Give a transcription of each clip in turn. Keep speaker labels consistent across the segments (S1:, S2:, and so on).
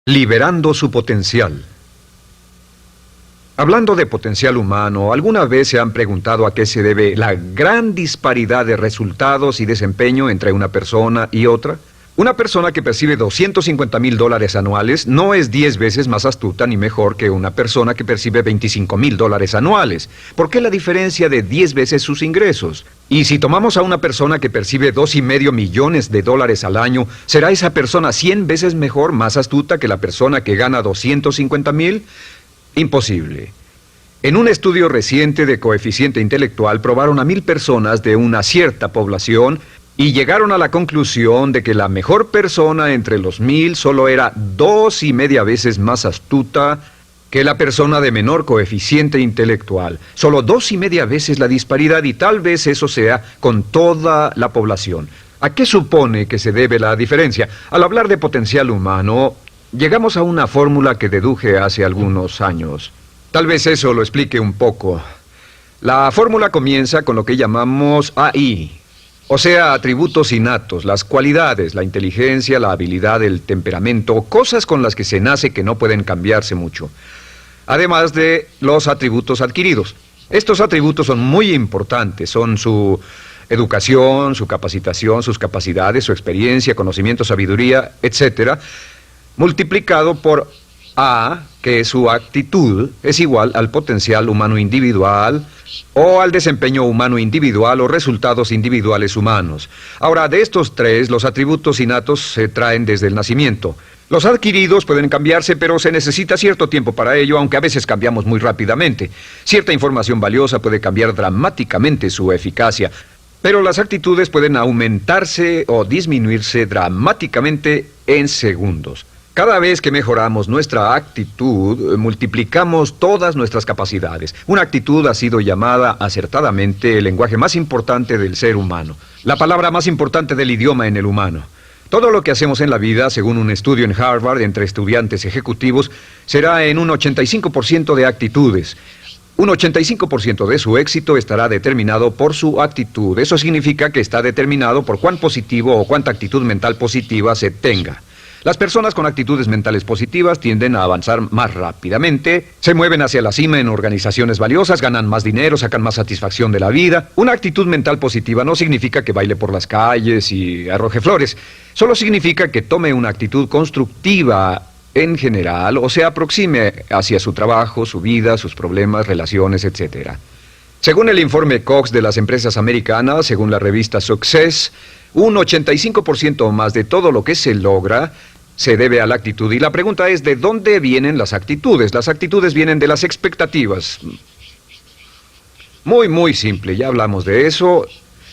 S1: Liberando su potencial. Hablando de potencial humano, ¿alguna vez se han preguntado a qué se debe la gran disparidad de resultados y desempeño entre una persona y otra? Una persona que percibe $250,000 anuales no es 10 veces más astuta ni mejor que una persona que percibe $25,000 anuales. ¿Por qué la diferencia de 10 veces sus ingresos? Y si tomamos a una persona que percibe $2,5 millones al año, ¿será esa persona 100 veces mejor, más astuta que la persona que gana $250,000? Imposible. En un estudio reciente de coeficiente intelectual probaron a 1,000 personas de una cierta población y llegaron a la conclusión de que la mejor persona entre los 1,000 solo era 2,5 veces más astuta que la persona de menor coeficiente intelectual. Solo 2,5 veces la disparidad, y tal vez eso sea con toda la población. ¿A qué supone que se debe la diferencia? Al hablar de potencial humano, llegamos a una fórmula que deduje hace algunos años. Tal vez eso lo explique un poco. La fórmula comienza con lo que llamamos AI. O sea, atributos innatos, las cualidades, la inteligencia, la habilidad, el temperamento, cosas con las que se nace que no pueden cambiarse mucho. Además de los atributos adquiridos. Estos atributos son muy importantes, son su educación, su capacitación, sus capacidades, su experiencia, conocimiento, sabiduría, etc., multiplicado por A, que es su actitud, es igual al potencial humano individual, o al desempeño humano individual o resultados individuales humanos. Ahora, de estos tres, los atributos innatos se traen desde el nacimiento. Los adquiridos pueden cambiarse, pero se necesita cierto tiempo para ello, aunque a veces cambiamos muy rápidamente. Cierta información valiosa puede cambiar dramáticamente su eficacia, pero las actitudes pueden aumentarse o disminuirse dramáticamente en segundos. Cada vez que mejoramos nuestra actitud, multiplicamos todas nuestras capacidades. Una actitud ha sido llamada acertadamente el lenguaje más importante del ser humano, la palabra más importante del idioma en el humano. Todo lo que hacemos en la vida, según un estudio en Harvard entre estudiantes ejecutivos, será en un 85% de actitudes. Un 85% de su éxito estará determinado por su actitud. Eso significa que está determinado por cuán positivo o cuánta actitud mental positiva se tenga. Las personas con actitudes mentales positivas tienden a avanzar más rápidamente, se mueven hacia la cima en organizaciones valiosas, ganan más dinero, sacan más satisfacción de la vida. Una actitud mental positiva no significa que baile por las calles y arroje flores. Solo significa que tome una actitud constructiva en general o se aproxime hacia su trabajo, su vida, sus problemas, relaciones, etc. Según el informe Cox de las empresas americanas, según la revista Success, un 85% o más de todo lo que se logra se debe a la actitud. Y la pregunta es, ¿de dónde vienen las actitudes? Las actitudes vienen de las expectativas. Muy simple, ya hablamos de eso.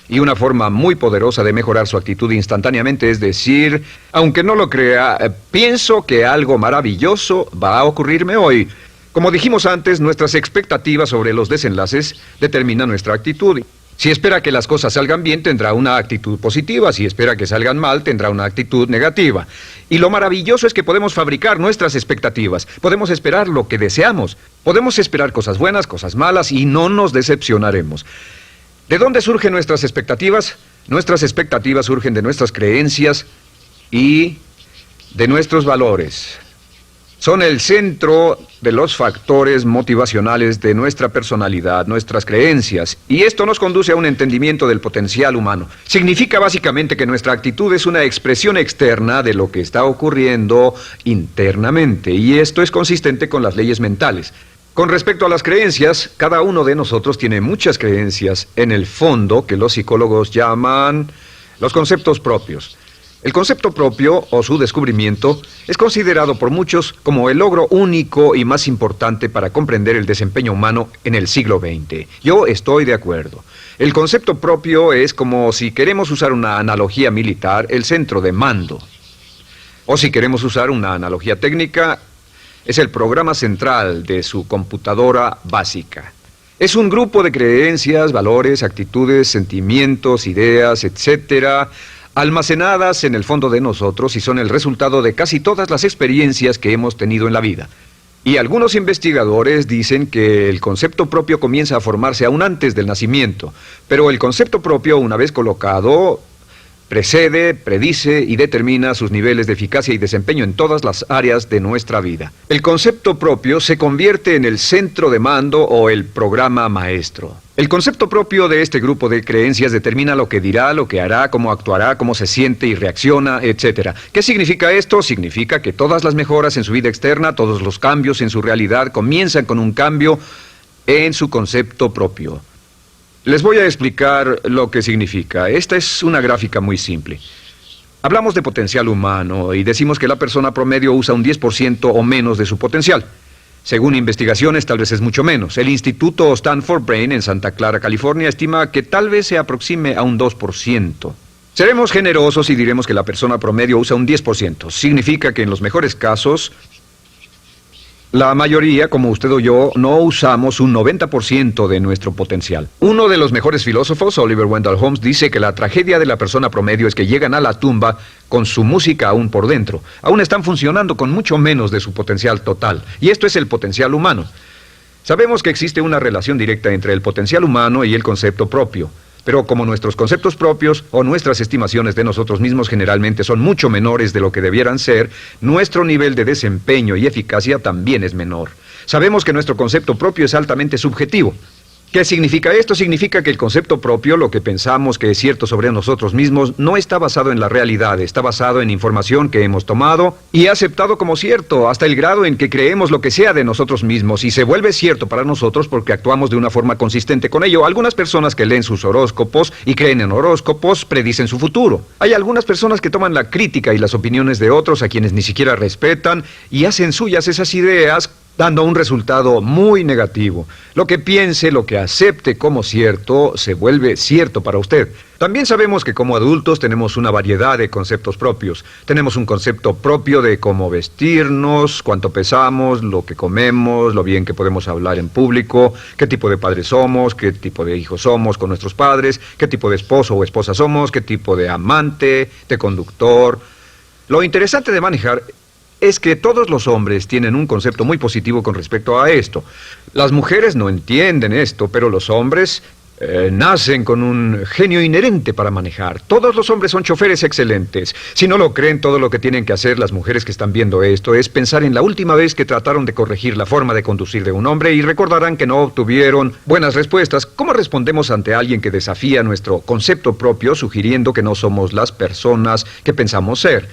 S1: Y una forma muy poderosa de mejorar su actitud instantáneamente es decir, aunque no lo crea, pienso que algo maravilloso va a ocurrirme hoy. Como dijimos antes, nuestras expectativas sobre los desenlaces determinan nuestra actitud. Si espera que las cosas salgan bien, tendrá una actitud positiva. Si espera que salgan mal, tendrá una actitud negativa. Y lo maravilloso es que podemos fabricar nuestras expectativas. Podemos esperar lo que deseamos. Podemos esperar cosas buenas, cosas malas, y no nos decepcionaremos. ¿De dónde surgen nuestras expectativas? Nuestras expectativas surgen de nuestras creencias y de nuestros valores. Son el centro de los factores motivacionales de nuestra personalidad, nuestras creencias. Y esto nos conduce a un entendimiento del potencial humano. Significa básicamente que nuestra actitud es una expresión externa de lo que está ocurriendo internamente. Y esto es consistente con las leyes mentales. Con respecto a las creencias, cada uno de nosotros tiene muchas creencias en el fondo que los psicólogos llaman los conceptos propios. El concepto propio, o su descubrimiento, es considerado por muchos como el logro único y más importante para comprender el desempeño humano en el siglo XX. Yo estoy de acuerdo. El concepto propio es como, si queremos usar una analogía militar, el centro de mando. O si queremos usar una analogía técnica, es el programa central de su computadora básica. Es un grupo de creencias, valores, actitudes, sentimientos, ideas, etcétera, almacenadas en el fondo de nosotros y son el resultado de casi todas las experiencias que hemos tenido en la vida. Y algunos investigadores dicen que el concepto propio comienza a formarse aún antes del nacimiento, pero el concepto propio, una vez colocado, Precede, predice y determina sus niveles de eficacia y desempeño en todas las áreas de nuestra vida. El concepto propio se convierte en el centro de mando o el programa maestro. El concepto propio de este grupo de creencias determina lo que dirá, lo que hará, cómo actuará, cómo se siente y reacciona, etc. ¿Qué significa esto? Significa que todas las mejoras en su vida externa, todos los cambios en su realidad comienzan con un cambio en su concepto propio. Les voy a explicar lo que significa. Esta es una gráfica muy simple. Hablamos de potencial humano y decimos que la persona promedio usa un 10% o menos de su potencial. Según investigaciones, tal vez es mucho menos. El Instituto Stanford Brain en Santa Clara, California, estima que tal vez se aproxime a un 2%. Seremos generosos y diremos que la persona promedio usa un 10%. Significa que en los mejores casos, la mayoría, como usted o yo, no usamos un 90% de nuestro potencial. Uno de los mejores filósofos, Oliver Wendell Holmes, dice que la tragedia de la persona promedio es que llegan a la tumba con su música aún por dentro. Aún están funcionando con mucho menos de su potencial total. Y esto es el potencial humano. Sabemos que existe una relación directa entre el potencial humano y el concepto propio. Pero como nuestros conceptos propios o nuestras estimaciones de nosotros mismos generalmente son mucho menores de lo que debieran ser, nuestro nivel de desempeño y eficacia también es menor. Sabemos que nuestro concepto propio es altamente subjetivo. ¿Qué significa esto? Significa que el concepto propio, lo que pensamos que es cierto sobre nosotros mismos, no está basado en la realidad, está basado en información que hemos tomado y aceptado como cierto, hasta el grado en que creemos lo que sea de nosotros mismos y se vuelve cierto para nosotros porque actuamos de una forma consistente con ello. Algunas personas que leen sus horóscopos y creen en horóscopos predicen su futuro. Hay algunas personas que toman la crítica y las opiniones de otros a quienes ni siquiera respetan y hacen suyas esas ideas, dando un resultado muy negativo. Lo que piense, lo que acepte como cierto, se vuelve cierto para usted. También sabemos que como adultos tenemos una variedad de conceptos propios. Tenemos un concepto propio de cómo vestirnos, cuánto pesamos, lo que comemos, lo bien que podemos hablar en público, qué tipo de padres somos, qué tipo de hijos somos con nuestros padres, qué tipo de esposo o esposa somos, qué tipo de amante, de conductor. Lo interesante de manejar es que todos los hombres tienen un concepto muy positivo con respecto a esto. Las mujeres no entienden esto, pero los hombres nacen con un genio inherente para manejar. Todos los hombres son choferes excelentes. Si no lo creen, todo lo que tienen que hacer las mujeres que están viendo esto es pensar en la última vez que trataron de corregir la forma de conducir de un hombre y recordarán que no obtuvieron buenas respuestas. ¿Cómo respondemos ante alguien que desafía nuestro concepto propio, sugiriendo que no somos las personas que pensamos ser?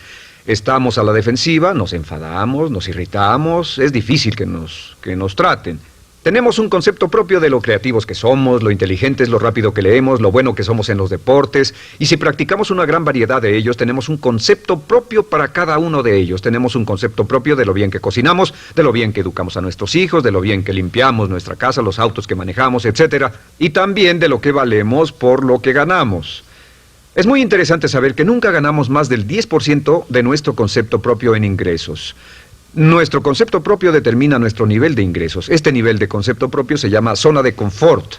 S1: Estamos a la defensiva, nos enfadamos, nos irritamos, es difícil que nos traten. Tenemos un concepto propio de lo creativos que somos, lo inteligentes, lo rápido que leemos, lo bueno que somos en los deportes, y si practicamos una gran variedad de ellos, tenemos un concepto propio para cada uno de ellos. Tenemos un concepto propio de lo bien que cocinamos, de lo bien que educamos a nuestros hijos, de lo bien que limpiamos nuestra casa, los autos que manejamos, etc. Y también de lo que valemos por lo que ganamos. Es muy interesante saber que nunca ganamos más del 10% de nuestro concepto propio en ingresos. Nuestro concepto propio determina nuestro nivel de ingresos. Este nivel de concepto propio se llama zona de confort.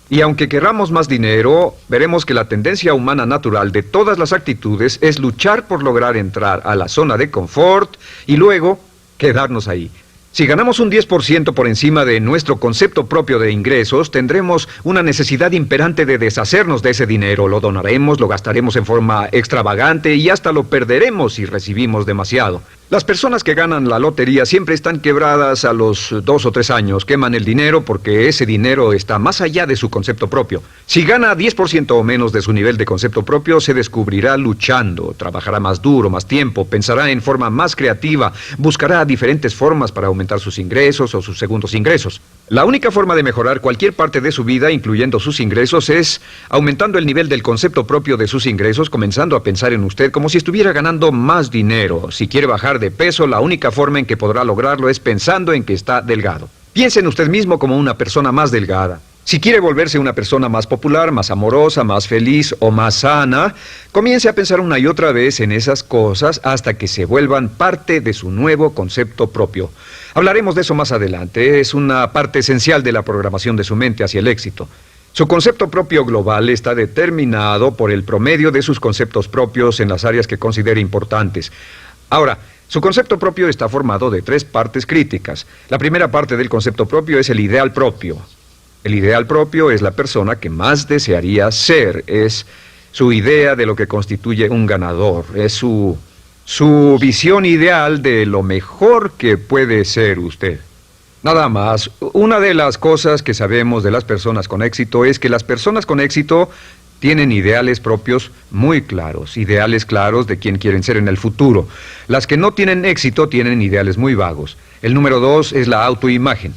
S1: Y aunque querramos más dinero, veremos que la tendencia humana natural de todas las actitudes es luchar por lograr entrar a la zona de confort y luego quedarnos ahí. Si ganamos un 10% por encima de nuestro concepto propio de ingresos, tendremos una necesidad imperante de deshacernos de ese dinero. Lo donaremos, lo gastaremos en forma extravagante y hasta lo perderemos si recibimos demasiado. Las personas que ganan la lotería siempre están quebradas a los 2 o 3 años. Queman el dinero porque ese dinero está más allá de su concepto propio. Si gana 10% o menos de su nivel de concepto propio, se descubrirá luchando, trabajará más duro, más tiempo, pensará en forma más creativa, buscará diferentes formas para aumentar sus ingresos o sus segundos ingresos. La única forma de mejorar cualquier parte de su vida, incluyendo sus ingresos, es aumentando el nivel del concepto propio de sus ingresos, comenzando a pensar en usted como si estuviera ganando más dinero. Si quiere bajar de peso, la única forma en que podrá lograrlo es pensando en que está delgado. Piense en usted mismo como una persona más delgada. Si quiere volverse una persona más popular, más amorosa, más feliz o más sana, comience a pensar una y otra vez en esas cosas hasta que se vuelvan parte de su nuevo concepto propio. Hablaremos de eso más adelante. Es una parte esencial de la programación de su mente hacia el éxito. Su concepto propio global está determinado por el promedio de sus conceptos propios en las áreas que considere importantes. Ahora, su concepto propio está formado de 3 partes críticas. La primera parte del concepto propio es el ideal propio. El ideal propio es la persona que más desearía ser, es su idea de lo que constituye un ganador, es su visión ideal de lo mejor que puede ser usted. Nada más, una de las cosas que sabemos de las personas con éxito es que las personas con éxito tienen ideales propios muy claros, ideales claros de quién quieren ser en el futuro. Las que no tienen éxito tienen ideales muy vagos. El número 2 es la autoimagen.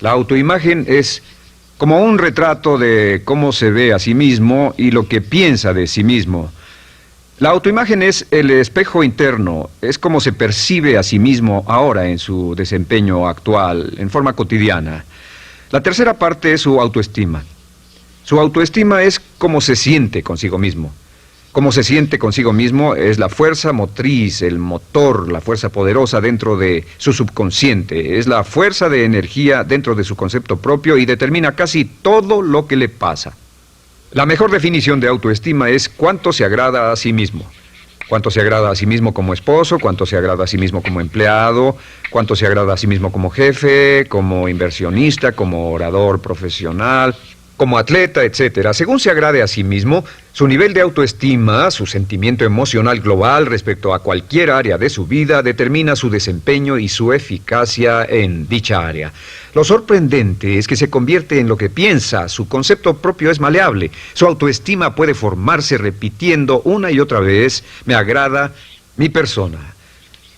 S1: La autoimagen es como un retrato de cómo se ve a sí mismo y lo que piensa de sí mismo. La autoimagen es el espejo interno, es como se percibe a sí mismo ahora en su desempeño actual, en forma cotidiana. La tercera parte es su autoestima. Su autoestima es cómo se siente consigo mismo. Cómo se siente consigo mismo es la fuerza motriz, el motor, la fuerza poderosa dentro de su subconsciente. Es la fuerza de energía dentro de su concepto propio y determina casi todo lo que le pasa. La mejor definición de autoestima es cuánto se agrada a sí mismo. Cuánto se agrada a sí mismo como esposo, cuánto se agrada a sí mismo como empleado, cuánto se agrada a sí mismo como jefe, como inversionista, como orador profesional, como atleta, etcétera. Según se agrade a sí mismo, su nivel de autoestima, su sentimiento emocional global respecto a cualquier área de su vida, determina su desempeño y su eficacia en dicha área. Lo sorprendente es que se convierte en lo que piensa, su concepto propio es maleable, su autoestima puede formarse repitiendo una y otra vez, me agrada mi persona,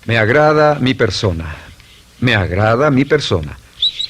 S1: me agrada mi persona, me agrada mi persona.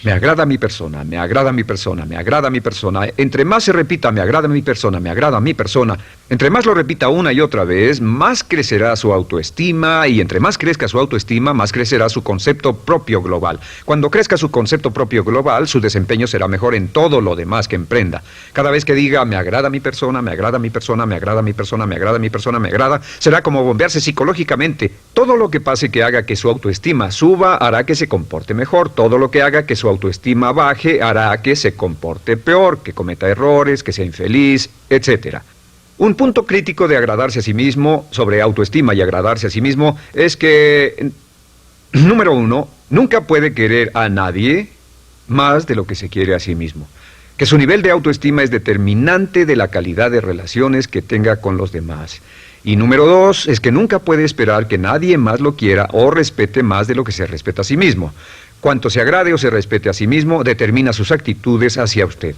S1: Me agrada mi persona, me agrada mi persona, me agrada mi persona. Entre más se repita, me agrada mi persona, me agrada mi persona, entre más lo repita una y otra vez, más crecerá su autoestima y entre más crezca su autoestima, más crecerá su concepto propio global. Cuando crezca su concepto propio global, su desempeño será mejor en todo lo demás que emprenda. Cada vez que diga, me agrada mi persona, me agrada mi persona, me agrada mi persona, me agrada mi persona, me agrada, será como bombearse psicológicamente. Todo lo que pase que haga que su autoestima suba, hará que se comporte mejor. Todo lo que haga que su autoestima baje hará que se comporte peor, que cometa errores, que sea infeliz, etc. Un punto crítico de agradarse a sí mismo, sobre autoestima y agradarse a sí mismo, es que, número 1, nunca puede querer a nadie más de lo que se quiere a sí mismo. Que su nivel de autoestima es determinante de la calidad de relaciones que tenga con los demás. Y número 2, es que nunca puede esperar que nadie más lo quiera o respete más de lo que se respeta a sí mismo. Cuanto se agrade o se respete a sí mismo, determina sus actitudes hacia usted.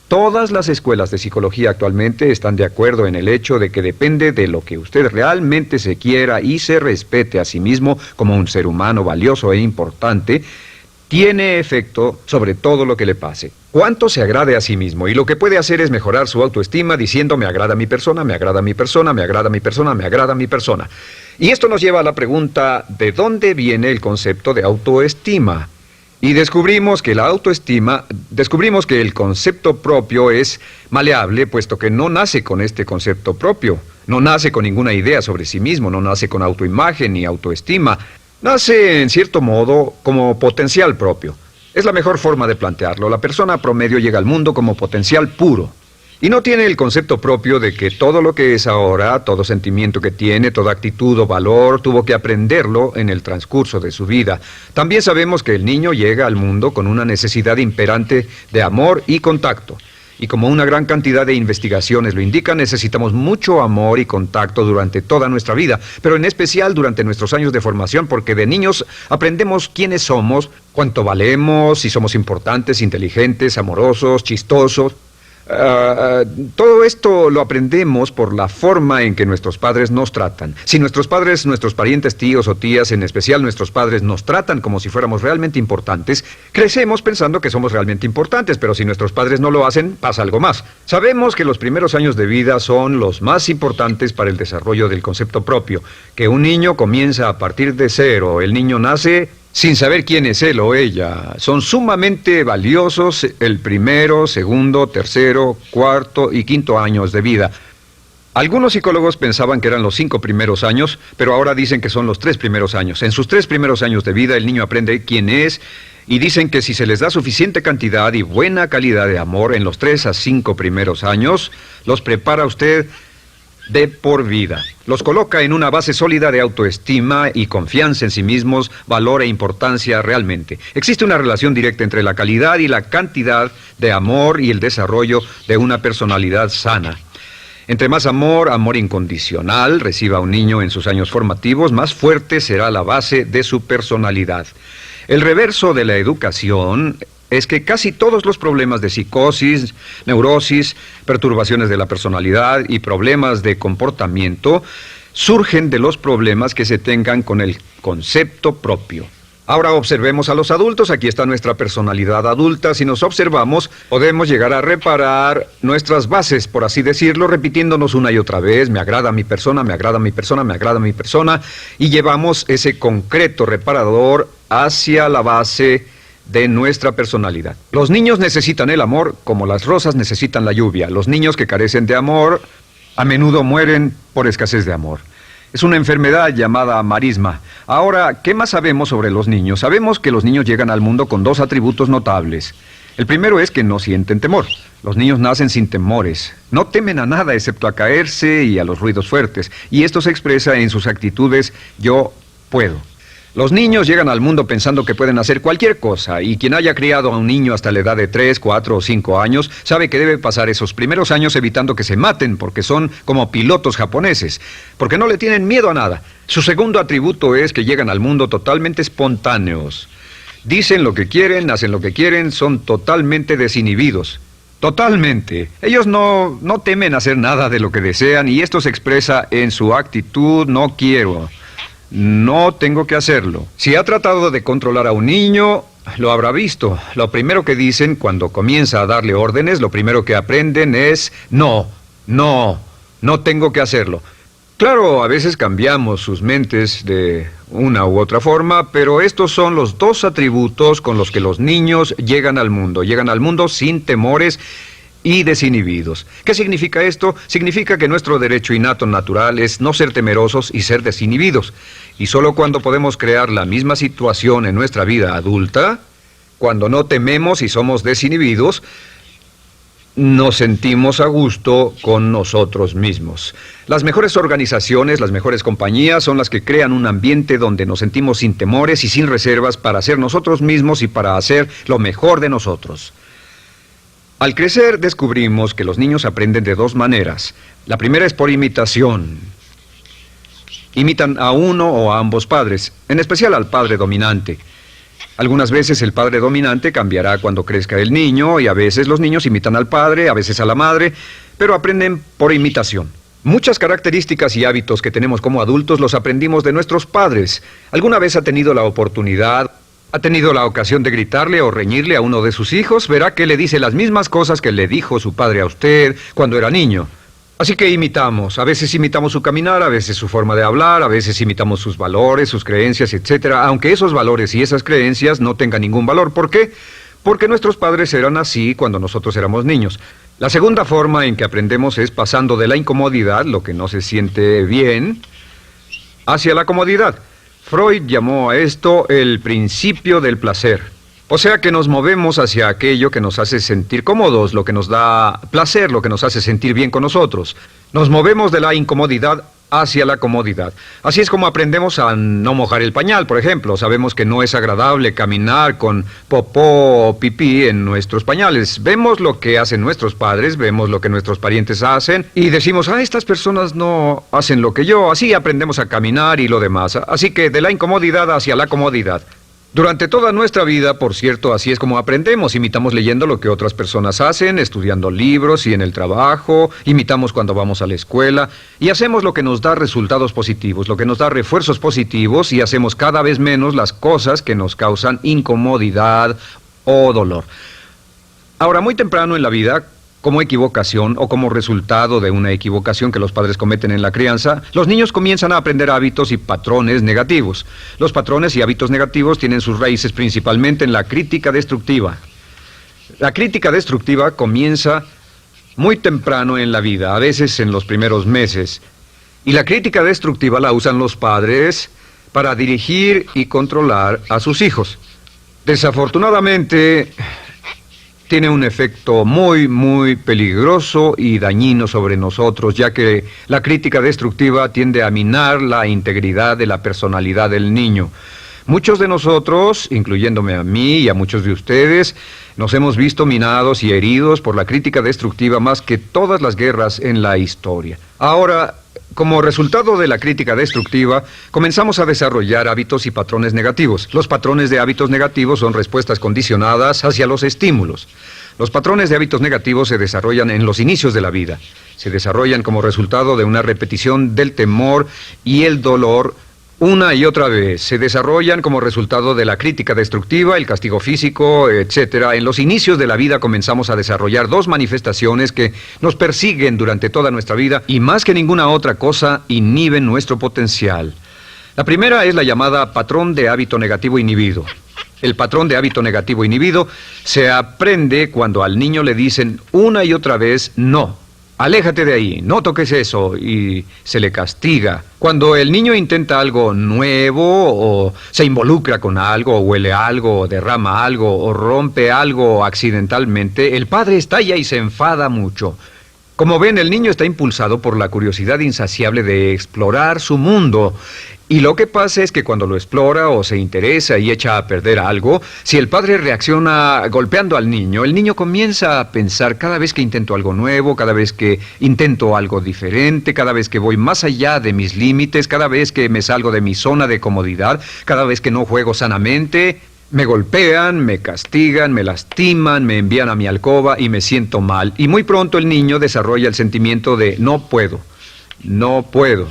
S1: Todas las escuelas de psicología actualmente están de acuerdo en el hecho de que depende de lo que usted realmente se quiera y se respete a sí mismo como un ser humano valioso e importante, tiene efecto sobre todo lo que le pase. Cuánto se agrade a sí mismo, y lo que puede hacer es mejorar su autoestima diciendo me agrada mi persona, me agrada mi persona, me agrada mi persona, me agrada mi persona. Y esto nos lleva a la pregunta, ¿de dónde viene el concepto de autoestima? Y descubrimos que el concepto propio es maleable, puesto que no nace con este concepto propio, no nace con ninguna idea sobre sí mismo, no nace con autoimagen ni autoestima. Nace, en cierto modo, como potencial propio. Es la mejor forma de plantearlo. La persona promedio llega al mundo como potencial puro. Y no tiene el concepto propio de que todo lo que es ahora, todo sentimiento que tiene, toda actitud o valor, tuvo que aprenderlo en el transcurso de su vida. También sabemos que el niño llega al mundo con una necesidad imperante de amor y contacto. Y como una gran cantidad de investigaciones lo indican, necesitamos mucho amor y contacto durante toda nuestra vida, pero en especial durante nuestros años de formación, porque de niños aprendemos quiénes somos, cuánto valemos, si somos importantes, inteligentes, amorosos, chistosos. Todo esto lo aprendemos por la forma en que nuestros padres nos tratan. Si nuestros padres, nuestros parientes, tíos o tías, en especial nuestros padres, nos tratan como si fuéramos realmente importantes, crecemos pensando que somos realmente importantes, pero si nuestros padres no lo hacen, pasa algo más. Sabemos que los primeros años de vida son los más importantes para el desarrollo del concepto propio, que un niño comienza a partir de cero. El niño nace sin saber quién es él o ella. Son sumamente valiosos el primero, segundo, tercero, cuarto y quinto años de vida. Algunos psicólogos pensaban que eran los 5 primeros años, pero ahora dicen que son los 3 primeros años. En sus 3 primeros años de vida el niño aprende quién es y dicen que si se les da suficiente cantidad y buena calidad de amor en los 3 a 5 primeros años, los prepara usted de por vida. Los coloca en una base sólida de autoestima y confianza en sí mismos, valor e importancia realmente. Existe una relación directa entre la calidad y la cantidad de amor y el desarrollo de una personalidad sana. Entre más amor, amor incondicional, reciba un niño en sus años formativos, más fuerte será la base de su personalidad. El reverso de la educación es que casi todos los problemas de psicosis, neurosis, perturbaciones de la personalidad y problemas de comportamiento surgen de los problemas que se tengan con el concepto propio. Ahora observemos a los adultos. Aquí está nuestra personalidad adulta. Si nos observamos, podemos llegar a reparar nuestras bases, por así decirlo, repitiéndonos una y otra vez: me agrada mi persona, me agrada mi persona, me agrada mi persona, y llevamos ese concreto reparador hacia la base de nuestra personalidad. Los niños necesitan el amor como las rosas necesitan la lluvia. Los niños que carecen de amor a menudo mueren por escasez de amor. Es una enfermedad llamada marisma. Ahora, ¿qué más sabemos sobre los niños? Sabemos que los niños llegan al mundo con dos atributos notables. El primero es que no sienten temor. Los niños nacen sin temores. No temen a nada excepto a caerse y a los ruidos fuertes. Y esto se expresa en sus actitudes: yo puedo. Los niños llegan al mundo pensando que pueden hacer cualquier cosa, y quien haya criado a un niño hasta la edad de 3, 4 o 5 años sabe que debe pasar esos primeros años evitando que se maten, porque son como pilotos japoneses, porque no le tienen miedo a nada. Su segundo atributo es que llegan al mundo totalmente espontáneos. Dicen lo que quieren, hacen lo que quieren, son totalmente desinhibidos. Totalmente. Ellos no temen hacer nada de lo que desean, y esto se expresa en su actitud: no quiero. No tengo que hacerlo. Si ha tratado de controlar a un niño, lo habrá visto. Lo primero que dicen cuando comienza a darle órdenes, lo primero que aprenden es: no tengo que hacerlo. Claro, a veces cambiamos sus mentes de una u otra forma, pero estos son los dos atributos con los que los niños llegan al mundo. Llegan al mundo sin temores y desinhibidos. ¿Qué significa esto? Significa que nuestro derecho innato natural es no ser temerosos y ser desinhibidos. Y solo cuando podemos crear la misma situación en nuestra vida adulta, cuando no tememos y somos desinhibidos, nos sentimos a gusto con nosotros mismos. Las mejores organizaciones, las mejores compañías son las que crean un ambiente donde nos sentimos sin temores y sin reservas para ser nosotros mismos y para hacer lo mejor de nosotros. Al crecer descubrimos que los niños aprenden de dos maneras. La primera es por imitación. Imitan a uno o a ambos padres, en especial al padre dominante. Algunas veces el padre dominante cambiará cuando crezca el niño, y a veces los niños imitan al padre, a veces a la madre, pero aprenden por imitación. Muchas características y hábitos que tenemos como adultos los aprendimos de nuestros padres. ¿Alguna vez ha tenido la oportunidad, ha tenido la ocasión de gritarle o reñirle a uno de sus hijos? Verá que le dice las mismas cosas que le dijo su padre a usted cuando era niño. Así que imitamos. A veces imitamos su caminar, a veces su forma de hablar, a veces imitamos sus valores, sus creencias, etcétera, aunque esos valores y esas creencias no tengan ningún valor. ¿Por qué? Porque nuestros padres eran así cuando nosotros éramos niños. La segunda forma en que aprendemos es pasando de la incomodidad, lo que no se siente bien, hacia la comodidad. Freud llamó a esto el principio del placer. O sea que nos movemos hacia aquello que nos hace sentir cómodos, lo que nos da placer, lo que nos hace sentir bien con nosotros. Nos movemos de la incomodidad hacia la comodidad. Así es como aprendemos a no mojar el pañal, por ejemplo. Sabemos que no es agradable caminar con popó o pipí en nuestros pañales. Vemos lo que hacen nuestros padres, vemos lo que nuestros parientes hacen y decimos: estas personas no hacen lo que yo. Así aprendemos a caminar y lo demás. Así que de la incomodidad hacia la comodidad. Durante toda nuestra vida, por cierto, así es como aprendemos. Imitamos leyendo lo que otras personas hacen, estudiando libros y en el trabajo, imitamos cuando vamos a la escuela, y hacemos lo que nos da resultados positivos, lo que nos da refuerzos positivos, y hacemos cada vez menos las cosas que nos causan incomodidad o dolor. Ahora, muy temprano en la vida, como equivocación o como resultado de una equivocación que los padres cometen en la crianza, los niños comienzan a aprender hábitos y patrones negativos. Los patrones y hábitos negativos tienen sus raíces principalmente en la crítica destructiva. La crítica destructiva comienza muy temprano en la vida, a veces en los primeros meses. Y la crítica destructiva la usan los padres para dirigir y controlar a sus hijos. Desafortunadamente, tiene un efecto muy peligroso y dañino sobre nosotros, ya que la crítica destructiva tiende a minar la integridad de la personalidad del niño. Muchos de nosotros, incluyéndome a mí y a muchos de ustedes, nos hemos visto minados y heridos por la crítica destructiva más que todas las guerras en la historia. Ahora, como resultado de la crítica destructiva, comenzamos a desarrollar hábitos y patrones negativos. Los patrones de hábitos negativos son respuestas condicionadas hacia los estímulos. Los patrones de hábitos negativos se desarrollan en los inicios de la vida. Se desarrollan como resultado de una repetición del temor y el dolor una y otra vez. Se desarrollan como resultado de la crítica destructiva, el castigo físico, etc. En los inicios de la vida comenzamos a desarrollar dos manifestaciones que nos persiguen durante toda nuestra vida y más que ninguna otra cosa inhiben nuestro potencial. La primera es la llamada patrón de hábito negativo inhibido. El patrón de hábito negativo inhibido se aprende cuando al niño le dicen una y otra vez no. Aléjate de ahí, no toques eso, y se le castiga. Cuando el niño intenta algo nuevo, o se involucra con algo, o huele algo, o derrama algo, o rompe algo accidentalmente, el padre estalla y se enfada mucho. Como ven, el niño está impulsado por la curiosidad insaciable de explorar su mundo. Y lo que pasa es que cuando lo explora o se interesa y echa a perder algo, si el padre reacciona golpeando al niño, el niño comienza a pensar cada vez que intento algo nuevo, cada vez que intento algo diferente, cada vez que voy más allá de mis límites, cada vez que me salgo de mi zona de comodidad, cada vez que no juego sanamente, me golpean, me castigan, me lastiman, me envían a mi alcoba y me siento mal. Y muy pronto el niño desarrolla el sentimiento de no puedo, no puedo.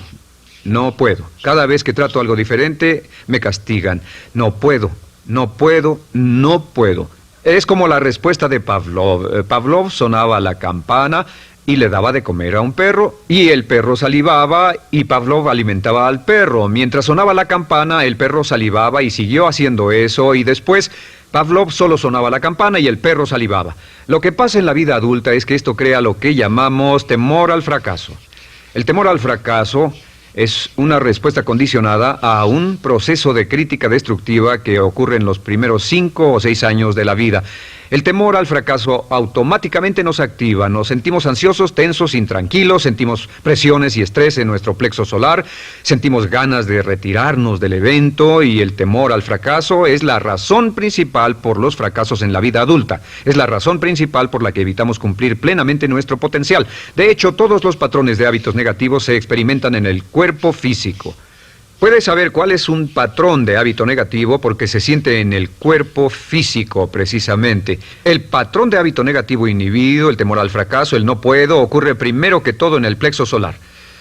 S1: No puedo. Cada vez que trato algo diferente, me castigan. No puedo, no puedo, no puedo. Es como la respuesta de Pavlov. Pavlov sonaba la campana y le daba de comer a un perro, y el perro salivaba, y Pavlov alimentaba al perro. Mientras sonaba la campana, el perro salivaba y siguió haciendo eso, y después Pavlov solo sonaba la campana y el perro salivaba. Lo que pasa en la vida adulta es que esto crea lo que llamamos temor al fracaso. El temor al fracaso es una respuesta condicionada a un proceso de crítica destructiva que ocurre en los primeros 5 o 6 años de la vida. El temor al fracaso automáticamente nos activa, nos sentimos ansiosos, tensos, intranquilos, sentimos presiones y estrés en nuestro plexo solar, sentimos ganas de retirarnos del evento, y el temor al fracaso es la razón principal por los fracasos en la vida adulta. Es la razón principal por la que evitamos cumplir plenamente nuestro potencial. De hecho, todos los patrones de hábitos negativos se experimentan en el cuerpo físico. Puedes saber cuál es un patrón de hábito negativo porque se siente en el cuerpo físico, precisamente. El patrón de hábito negativo inhibido, el temor al fracaso, el no puedo, ocurre primero que todo en el plexo solar.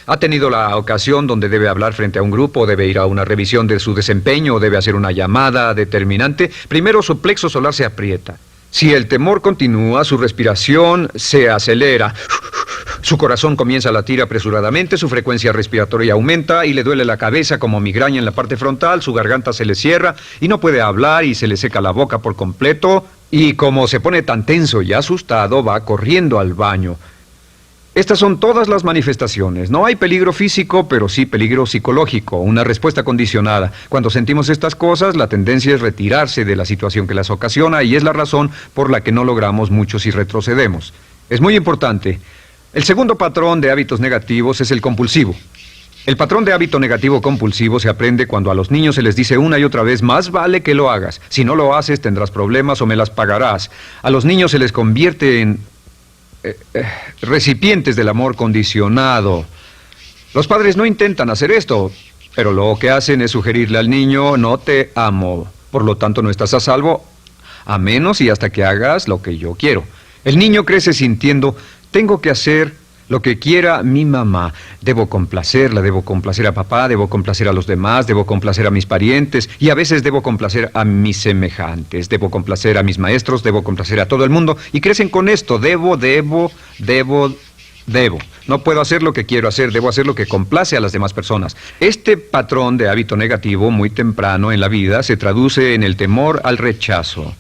S1: ¿Ha tenido la ocasión donde debe hablar frente a un grupo, debe ir a una revisión de su desempeño o debe hacer una llamada determinante? Primero su plexo solar se aprieta. Si el temor continúa, su respiración se acelera. Su corazón comienza a latir apresuradamente, su frecuencia respiratoria aumenta y le duele la cabeza como migraña en la parte frontal, su garganta se le cierra y no puede hablar y se le seca la boca por completo, y como se pone tan tenso y asustado, va corriendo al baño. Estas son todas las manifestaciones. No hay peligro físico, pero sí peligro psicológico, una respuesta condicionada. Cuando sentimos estas cosas, la tendencia es retirarse de la situación que las ocasiona, y es la razón por la que no logramos mucho si retrocedemos. Es muy importante. El segundo patrón de hábitos negativos es el compulsivo. El patrón de hábito negativo compulsivo se aprende cuando a los niños se les dice una y otra vez: más vale que lo hagas. Si no lo haces, tendrás problemas o me las pagarás. A los niños se les convierte en recipientes del amor condicionado. Los padres no intentan hacer esto, pero lo que hacen es sugerirle al niño: no te amo, por lo tanto no estás a salvo, a menos y hasta que hagas lo que yo quiero. El niño crece sintiendo: tengo que hacer lo que quiera mi mamá. Debo complacerla, debo complacer a papá, debo complacer a los demás, debo complacer a mis parientes, y a veces debo complacer a mis semejantes, debo complacer a mis maestros, debo complacer a todo el mundo, y crecen con esto: debo. No puedo hacer lo que quiero hacer, debo hacer lo que complace a las demás personas. Este patrón de hábito negativo muy temprano en la vida se traduce en el temor al rechazo.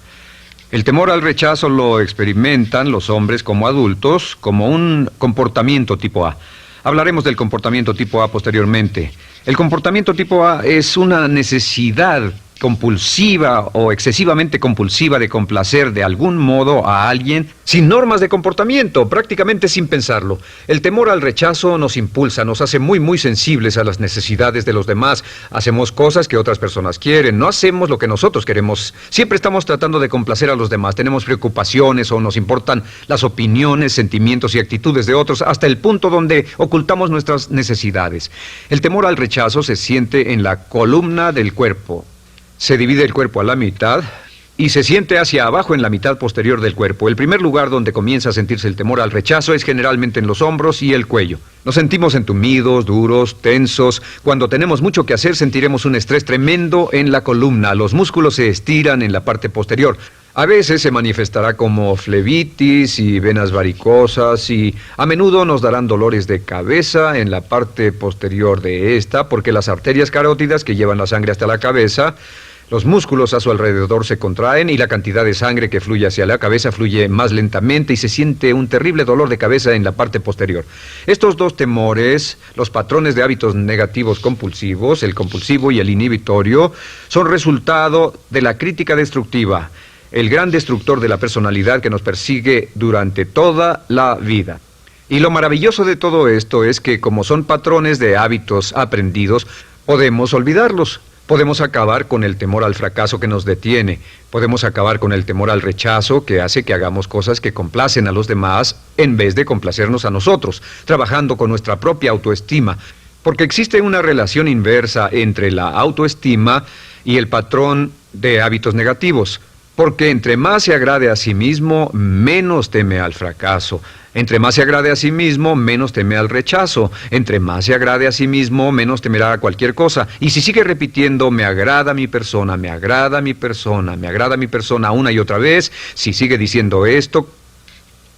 S1: El temor al rechazo lo experimentan los hombres como adultos como un comportamiento tipo A. Hablaremos del comportamiento tipo A posteriormente. El comportamiento tipo A es una necesidad compulsiva o excesivamente compulsiva de complacer de algún modo a alguien sin normas de comportamiento, prácticamente sin pensarlo. El temor al rechazo nos impulsa, nos hace muy sensibles a las necesidades de los demás. Hacemos cosas que otras personas quieren, no hacemos lo que nosotros queremos. Siempre estamos tratando de complacer a los demás. Tenemos preocupaciones o nos importan las opiniones, sentimientos y actitudes de otros hasta el punto donde ocultamos nuestras necesidades. El temor al rechazo se siente en la columna del cuerpo. Se divide el cuerpo a la mitad y se siente hacia abajo en la mitad posterior del cuerpo. El primer lugar donde comienza a sentirse el temor al rechazo es generalmente en los hombros y el cuello. Nos sentimos entumidos, duros, tensos. Cuando tenemos mucho que hacer sentiremos un estrés tremendo en la columna. Los músculos se estiran en la parte posterior. A veces se manifestará como flebitis y venas varicosas y a menudo nos darán dolores de cabeza en la parte posterior de esta porque las arterias carótidas que llevan la sangre hasta la cabeza, los músculos a su alrededor se contraen y la cantidad de sangre que fluye hacia la cabeza fluye más lentamente y se siente un terrible dolor de cabeza en la parte posterior. Estos dos temores, los patrones de hábitos negativos compulsivos, el compulsivo y el inhibitorio, son resultado de la crítica destructiva, el gran destructor de la personalidad que nos persigue durante toda la vida. Y lo maravilloso de todo esto es que como son patrones de hábitos aprendidos, podemos olvidarlos. Podemos acabar con el temor al fracaso que nos detiene. Podemos acabar con el temor al rechazo que hace que hagamos cosas que complacen a los demás en vez de complacernos a nosotros, trabajando con nuestra propia autoestima. Porque existe una relación inversa entre la autoestima y el patrón de hábitos negativos. Porque entre más se agrade a sí mismo, menos teme al fracaso. Entre más se agrade a sí mismo, menos teme al rechazo. Entre más se agrade a sí mismo, menos temerá a cualquier cosa. Y si sigue repitiendo, me agrada mi persona, me agrada mi persona, me agrada mi persona una y otra vez, si sigue diciendo esto,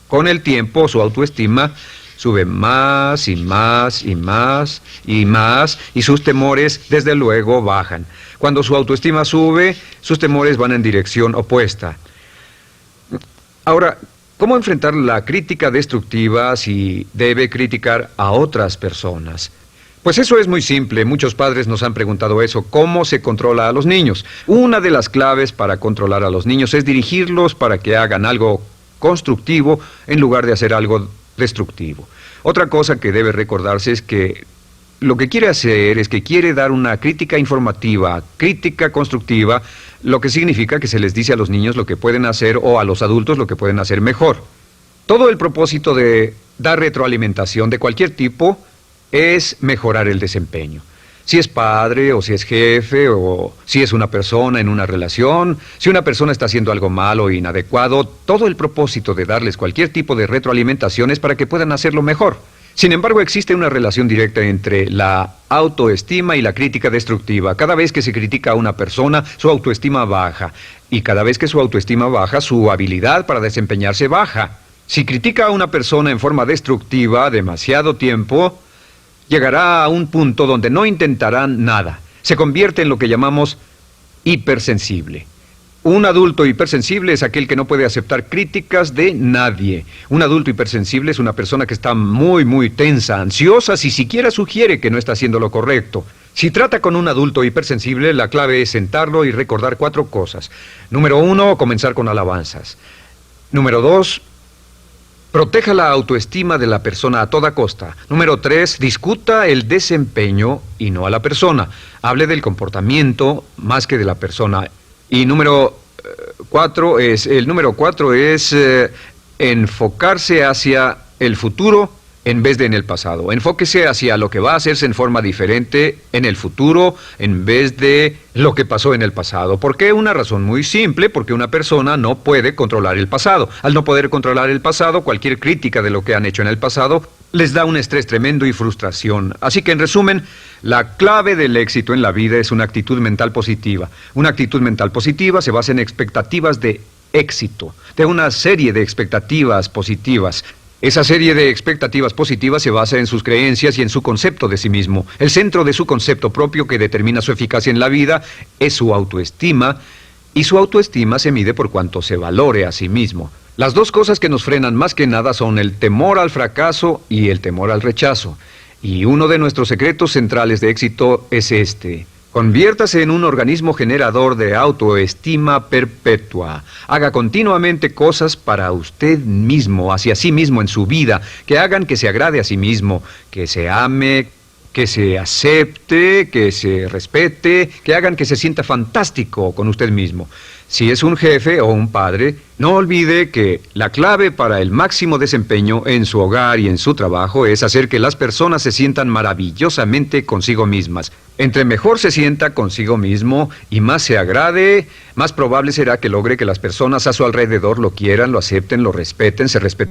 S1: con el tiempo su autoestima sube más y más y más y más y sus temores desde luego bajan. Cuando su autoestima sube, sus temores van en dirección opuesta. Ahora, ¿cómo enfrentar la crítica destructiva si debe criticar a otras personas? Pues eso es muy simple. Muchos padres nos han preguntado eso. ¿Cómo se controla a los niños? Una de las claves para controlar a los niños es dirigirlos para que hagan algo constructivo en lugar de hacer algo destructivo. Otra cosa que debe recordarse es que lo que quiere hacer es que quiere dar una crítica informativa, crítica constructiva, lo que significa que se les dice a los niños lo que pueden hacer o a los adultos lo que pueden hacer mejor. Todo el propósito de dar retroalimentación de cualquier tipo es mejorar el desempeño. Si es padre o si es jefe o si es una persona en una relación, si una persona está haciendo algo malo o inadecuado, todo el propósito de darles cualquier tipo de retroalimentación es para que puedan hacerlo mejor. Sin embargo, existe una relación directa entre la autoestima y la crítica destructiva. Cada vez que se critica a una persona, su autoestima baja. Y cada vez que su autoestima baja, su habilidad para desempeñarse baja. Si critica a una persona en forma destructiva demasiado tiempo, llegará a un punto donde no intentarán nada. Se convierte en lo que llamamos hipersensible. Un adulto hipersensible es aquel que no puede aceptar críticas de nadie. Un adulto hipersensible es una persona que está muy tensa, ansiosa, si siquiera sugiere que no está haciendo lo correcto. Si trata con un adulto hipersensible, la clave es sentarlo y recordar 4 cosas. Número 1, comenzar con alabanzas. Número 2, proteja la autoestima de la persona a toda costa. Número 3, discuta el desempeño y no a la persona. Hable del comportamiento más que de la persona. Y número 4 es enfocarse hacia el futuro en vez de en el pasado. Enfóquese hacia lo que va a hacerse en forma diferente en el futuro en vez de lo que pasó en el pasado. ¿Por qué? Una razón muy simple, porque una persona no puede controlar el pasado. Al no poder controlar el pasado, cualquier crítica de lo que han hecho en el pasado les da un estrés tremendo y frustración. Así que, en resumen, la clave del éxito en la vida es una actitud mental positiva. Una actitud mental positiva se basa en expectativas de éxito, de una serie de expectativas positivas. Esa serie de expectativas positivas se basa en sus creencias y en su concepto de sí mismo. El centro de su concepto propio que determina su eficacia en la vida es su autoestima, y su autoestima se mide por cuanto se valore a sí mismo. Las dos cosas que nos frenan más que nada son el temor al fracaso y el temor al rechazo. Y uno de nuestros secretos centrales de éxito es este: Conviértase en un organismo generador de autoestima perpetua. Haga continuamente cosas para usted mismo, hacia sí mismo en su vida, que hagan que se agrade a sí mismo, que se ame, que se acepte, que se respete, que hagan que se sienta fantástico con usted mismo. Si es un jefe o un padre, no olvide que la clave para el máximo desempeño en su hogar y en su trabajo es hacer que las personas se sientan maravillosamente consigo mismas. Entre mejor se sienta consigo mismo y más se agrade, más probable será que logre que las personas a su alrededor lo quieran, lo acepten, lo respeten, se respeten.